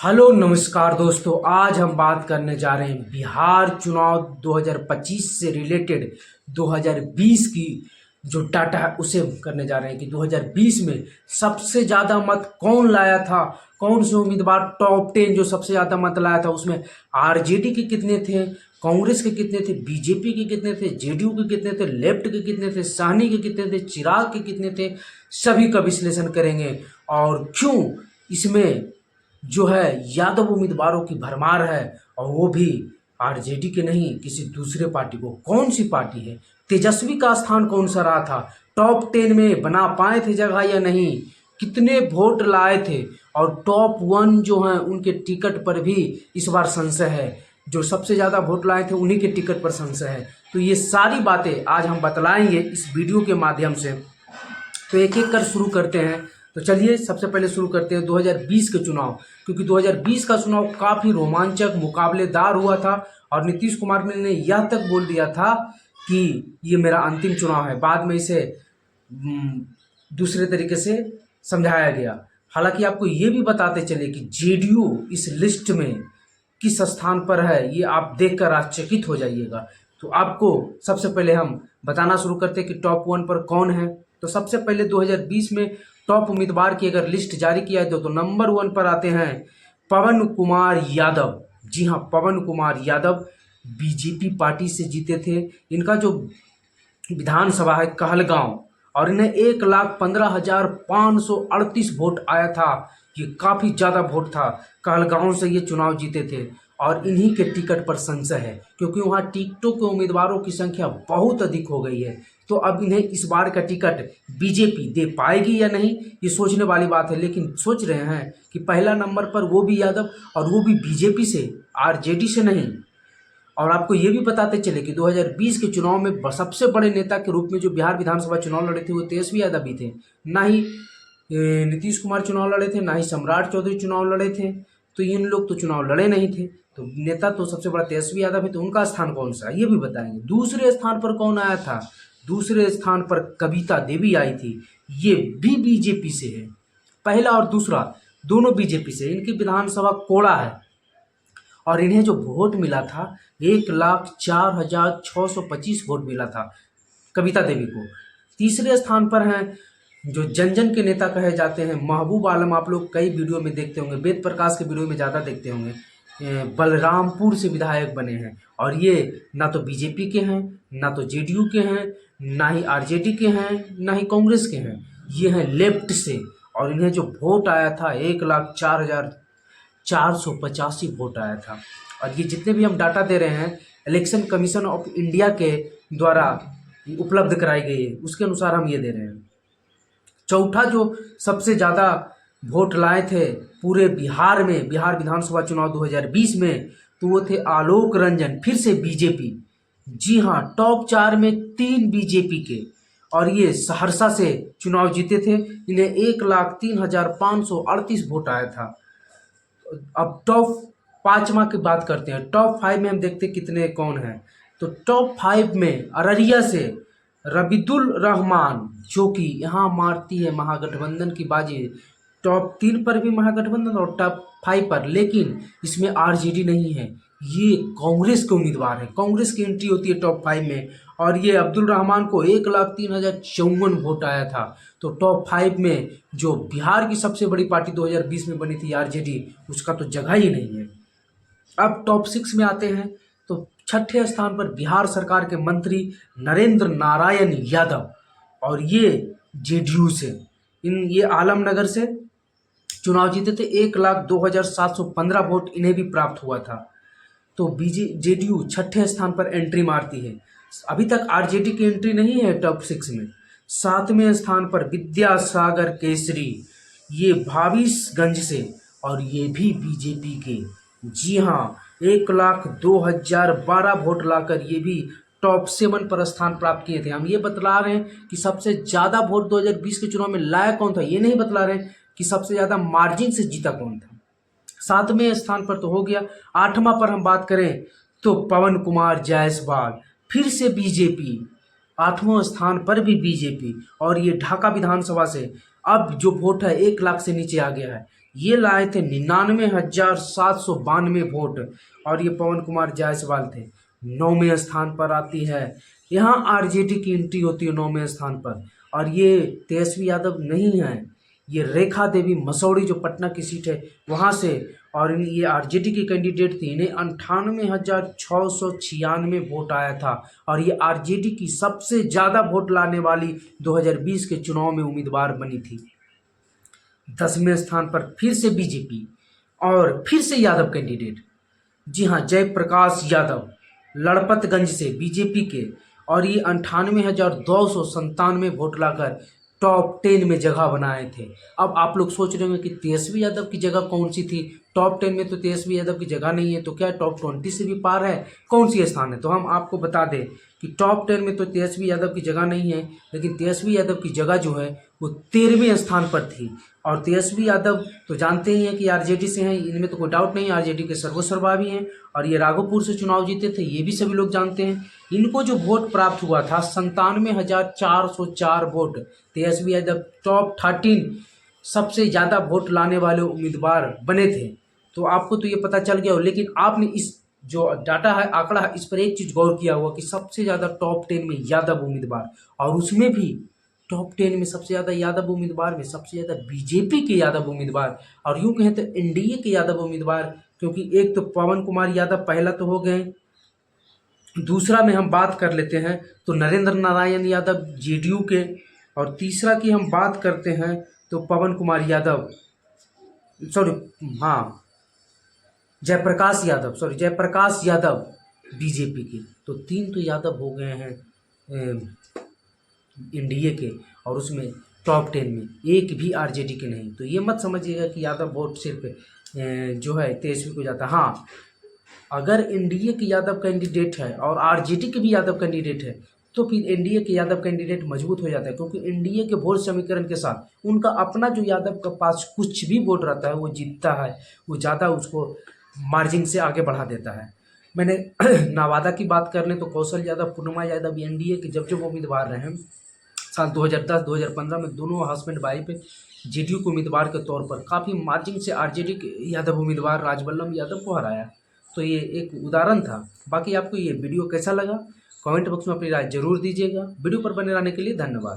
Hello नमस्कार दोस्तों, आज हम बात करने जा रहे हैं बिहार चुनाव 2025 से रिलेटेड 2020 की जो डाटा है उसे करने जा रहे हैं कि 2020 में सबसे ज़्यादा मत कौन लाया था। कौन से उम्मीदवार टॉप 10 जो सबसे ज़्यादा मत लाया था उसमें आरजेडी के कितने थे, कांग्रेस के कितने थे, बीजेपी के कितने थे, जेडीयू के कितने थे, लेफ्ट के कितने थे, साहनी के कितने थे, चिराग के कितने थे, सभी का विश्लेषण करेंगे। और क्यों इसमें जो है यादव उम्मीदवारों की भरमार है, और वो भी आरजेडी के नहीं किसी दूसरे पार्टी को। कौन सी पार्टी है, तेजस्वी का स्थान कौन सा रहा था, टॉप 10 में बना पाए थे जगह या नहीं, कितने वोट लाए थे, और टॉप 1 जो हैं उनके टिकट पर भी इस बार संशय है। जो सबसे ज़्यादा वोट लाए थे उन्हीं के टिकट पर संशय है। तो ये सारी बातें आज हम बतलाएंगे इस वीडियो के माध्यम से। तो एक एक कर शुरू करते हैं। तो चलिए सबसे पहले शुरू करते हैं 2020 के चुनाव, क्योंकि 2020 का चुनाव काफ़ी रोमांचक मुकाबलेदार हुआ था और नीतीश कुमार ने यह तक बोल दिया था कि ये मेरा अंतिम चुनाव है। बाद में इसे दूसरे तरीके से समझाया गया। हालांकि आपको ये भी बताते चले कि जेडीयू इस लिस्ट में किस स्थान पर है, ये आप देखकर आश्चर्यचकित हो जाइएगा। तो आपको सबसे पहले हम बताना शुरू करते हैं कि टॉप 1 पर कौन है। तो सबसे पहले 2020 में टॉप उम्मीदवार की अगर लिस्ट जारी किया है तो नंबर 1 पर आते हैं पवन कुमार यादव। जी हाँ, पवन कुमार यादव बीजेपी पार्टी से जीते थे। इनका जो विधानसभा है कहलगांव, और इन्हें 1,15,538 वोट आया था। ये काफ़ी ज़्यादा वोट था। कहलगांव से ये चुनाव जीते थे और इन्हीं के टिकट पर संशय है, क्योंकि वहाँ टिकटों के उम्मीदवारों की संख्या बहुत अधिक हो गई है। तो अब इन्हें इस बार का टिकट बीजेपी दे पाएगी या नहीं, ये सोचने वाली बात है। लेकिन सोच रहे हैं कि पहला नंबर पर वो भी यादव, और वो भी बीजेपी से, आरजेडी से नहीं। और आपको ये भी बताते चले कि 2020 के चुनाव में सबसे बड़े नेता के रूप में जो बिहार विधानसभा चुनाव लड़े थे वो तेजस्वी यादव भी थे। ना ही नीतीश कुमार चुनाव लड़े थे, ना ही सम्राट चौधरी चुनाव लड़े थे। तो इन लोग तो चुनाव लड़े नहीं थे। तो नेता तो सबसे बड़ा तेजस्वी यादव है, तो उनका स्थान कौन सा ये भी बताएंगे। दूसरे स्थान पर कौन आया था, दूसरे स्थान पर कविता देवी आई थी। ये भी बीजेपी से है। पहला और दूसरा दोनों बीजेपी से। इनकी विधानसभा कोड़ा है और इन्हें जो वोट मिला था 1,04,625 वोट मिला था कविता देवी को। तीसरे स्थान पर हैं जो जन जन के नेता कहे जाते हैं महबूब आलम। आप लोग कई वीडियो में देखते होंगे, वेद प्रकाश के वीडियो में ज़्यादा देखते होंगे। बलरामपुर से विधायक बने हैं, और ये ना तो बीजेपी के हैं, ना तो जेडीयू के हैं, ना ही आरजेडी के हैं, ना ही कांग्रेस के हैं। ये हैं लेफ्ट से, और इन्हें जो वोट आया था 1,04,485 वोट आया था। और ये जितने भी हम डाटा दे रहे हैं इलेक्शन कमीशन ऑफ इंडिया के द्वारा उपलब्ध कराई गई है, उसके अनुसार हम ये दे रहे हैं। चौथा जो सबसे ज़्यादा वोट लाए थे पूरे बिहार में, बिहार विधानसभा चुनाव 2020 में, तो वो थे आलोक रंजन, फिर से बीजेपी। जी हाँ, टॉप 4 में 3 बीजेपी के, और ये सहरसा से चुनाव जीते थे। इन्हें 1,03,538 वोट आया था। अब टॉप 5वां की बात करते हैं। टॉप 5 में हम देखते हैं कितने कौन हैं। तो टॉप 5 में अररिया से रबिदुल रहमान, जो कि यहाँ मारती है महागठबंधन की बाजी। टॉप 3 पर भी महागठबंधन और टॉप 5 पर, लेकिन इसमें आरजेडी नहीं है, ये कांग्रेस के उम्मीदवार है। कांग्रेस की एंट्री होती है टॉप 5 में, और ये अब्दुल रहमान को 1,03,054 वोट आया था। तो टॉप 5 में जो बिहार की सबसे बड़ी पार्टी 2020 में बनी थी आरजेडी, उसका तो जगह ही नहीं है। अब टॉप 6 में आते हैं। तो छठे स्थान पर बिहार सरकार के मंत्री नरेंद्र नारायण यादव, और ये जेडीयू से, ये आलमनगर से चुनाव जीते थे। 1,02,715 वोट इन्हें भी प्राप्त हुआ था। तो जेडीयू छठे स्थान पर एंट्री मारती है। अभी तक आरजेडी की एंट्री नहीं है टॉप 6 में। 7वें स्थान पर विद्यासागर केसरी, ये भाविसगंज से, और ये भी बीजेपी के। जी हाँ, 1,02,012 वोट लाकर ये भी टॉप 7 पर स्थान प्राप्त किए थे। हम ये बतला रहे हैं कि सबसे ज़्यादा वोट 2020 के चुनाव में लाया कौन था, ये नहीं बतला रहे हैं कि सबसे ज़्यादा मार्जिन से जीता कौन था। 7वें स्थान पर तो हो गया। 8वां पर हम बात करें तो पवन कुमार जायसवाल, फिर से बीजेपी। 8वां स्थान पर भी बीजेपी, और ये ढाका विधानसभा से अब जो वोट है 1 लाख से नीचे आ गया है। ये लाए थे 99,792 वोट, और ये पवन कुमार जायसवाल थे। 9वें स्थान पर आती है। यहाँ आरजेडी की एंट्री होती है 9वें स्थान पर, और ये तेजस्वी यादव नहीं है, ये रेखा देवी मसौड़ी जो पटना की सीट है वहाँ से, और ये आरजेडी की कैंडिडेट थी। इन्हें 98,696 वोट आया था, और ये आरजेडी की सबसे ज़्यादा वोट लाने वाली 2020 के चुनाव में उम्मीदवार बनी थी। 10वें स्थान पर फिर से बीजेपी, और फिर से यादव कैंडिडेट, जी हाँ, जयप्रकाश यादव लड़पतगंज से बीजेपी के, और ये 98,297 वोट लाकर टॉप 10 में जगह बनाए थे। अब आप लोग सोच रहे होंगे कि तेजस्वी यादव की जगह कौन सी थी? टॉप 10 में तो तेजस्वी यादव की जगह नहीं है, तो क्या टॉप 20 से भी पार है? कौन सी स्थान है? तो हम आपको बता दें कि टॉप 10 में तो तेजस्वी यादव की जगह नहीं है, लेकिन तेजस्वी यादव की जगह जो है वो 13वें स्थान पर थी। और तेजस्वी यादव तो जानते ही हैं कि आरजेडी से हैं, इनमें तो कोई डाउट नहीं, आरजेडी के सर्वसर्वा भी हैं, और ये राघोपुर से चुनाव जीते थे, ये भी सभी लोग जानते हैं। इनको जो वोट प्राप्त हुआ था 97,404 वोट। तेजस्वी यादव टॉप 13 सबसे ज़्यादा वोट लाने वाले उम्मीदवार बने थे। तो आपको तो ये पता चल गया हो, लेकिन आपने इस जो डाटा है, आंकड़ा है, इस पर एक चीज़ गौर किया हुआ कि सबसे ज़्यादा टॉप 10 में यादव उम्मीदवार, और उसमें भी टॉप 10 में सबसे ज़्यादा यादव उम्मीदवार में सबसे ज़्यादा बीजेपी के यादव उम्मीदवार, और यूँ कहें तो एनडीए के यादव उम्मीदवार, क्योंकि एक तो पवन कुमार यादव पहला तो हो गए, दूसरा में हम बात कर लेते हैं तो नरेंद्र नारायण यादव जेडीयू के, और तीसरा की हम बात करते हैं तो पवन कुमार यादव, सॉरी, हाँ, जयप्रकाश यादव बीजेपी के। तो 3 तो यादव हो गए हैं एनडीए के, और उसमें टॉप 10 में एक भी आरजेडी के नहीं। तो ये मत समझिएगा कि यादव वोट सिर्फ जो है तेजस्वी को जाता। हाँ, अगर एनडीए के यादव कैंडिडेट है और आरजेडी के भी यादव कैंडिडेट है, तो फिर एनडीए के यादव कैंडिडेट मजबूत हो जाता है, क्योंकि एनडीए के वोट समीकरण के साथ उनका अपना जो यादव के पास कुछ भी वोट रहता है वो जीतता है, वो ज़्यादा उसको मार्जिन से आगे बढ़ा देता है। मैंने नवादा की बात कर लें तो कौशल यादव, पूर्णिमा यादव एनडीए के जब उम्मीदवार रहे साल 2010-2015 में, दोनों हस्बैंड वाइफ जेडीयू के उम्मीदवार के तौर पर काफ़ी मार्जिन से आरजेडी के यादव उम्मीदवार राजबल्लभ यादव को हराया। तो ये एक उदाहरण था। बाकी आपको ये वीडियो कैसा लगा कमेंट बॉक्स में अपनी राय जरूर दीजिएगा। वीडियो पर बने रहने के लिए धन्यवाद।